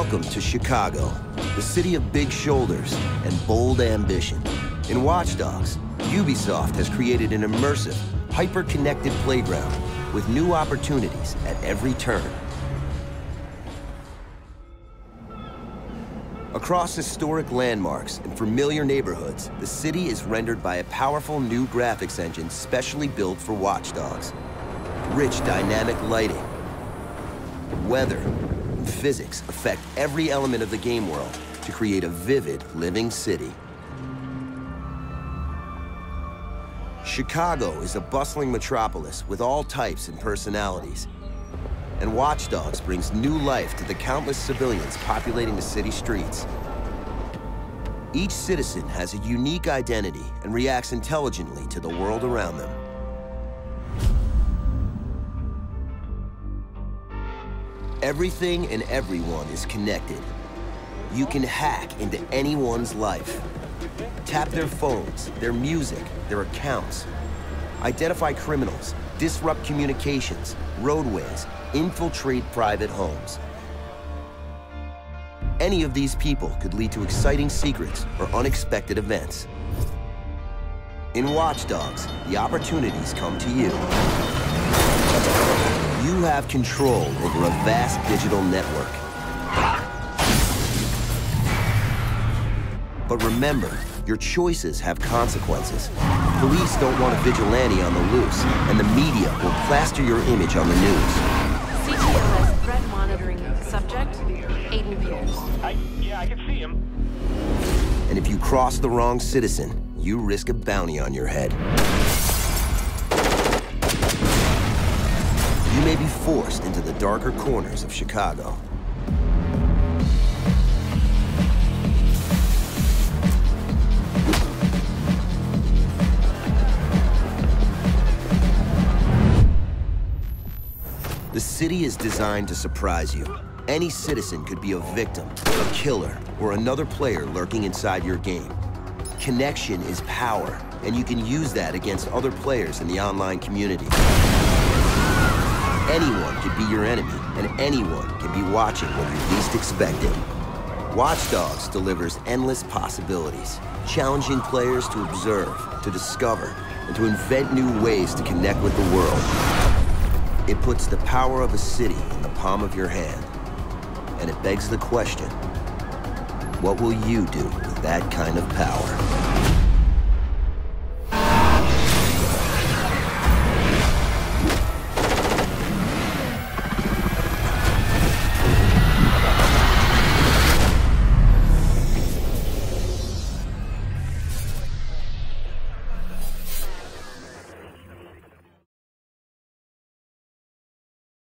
Welcome to Chicago, the city of big shoulders and bold ambition. In Watch Dogs, Ubisoft has created an immersive, hyper-connected playground with new opportunities at every turn. Across historic landmarks and familiar neighborhoods, the city is rendered by a powerful new graphics engine specially built for Watch Dogs. Rich dynamic lighting, weather, and physics affect every element of the game world to create a vivid, living city. Chicago is a bustling metropolis with all types and personalities. And Watch Dogs brings new life to the countless civilians populating the city streets. Each citizen has a unique identity and reacts intelligently to the world around them. Everything and everyone is connected. You can hack into anyone's life. Tap their phones, their music, their accounts. Identify criminals, disrupt communications, roadways, infiltrate private homes. Any of these people could lead to exciting secrets or unexpected events. In Watch Dogs, the opportunities come to you. You have control over a vast digital network. But remember, your choices have consequences. Police don't want a vigilante on the loose, and the media will plaster your image on the news. CTOS threat monitoring subject, Aiden Pierce. Yeah, I can see him. And if you cross the wrong citizen, you risk a bounty on your head. You may be forced into the darker corners of Chicago. The city is designed to surprise you. Any citizen could be a victim, a killer, or another player lurking inside your game. Connection is power, and you can use that against other players in the online community. Anyone can be your enemy, and anyone can be watching when you least expect it. Watch Dogs delivers endless possibilities, challenging players to observe, to discover, and to invent new ways to connect with the world. It puts the power of a city in the palm of your hand. And it begs the question, what will you do with that kind of power?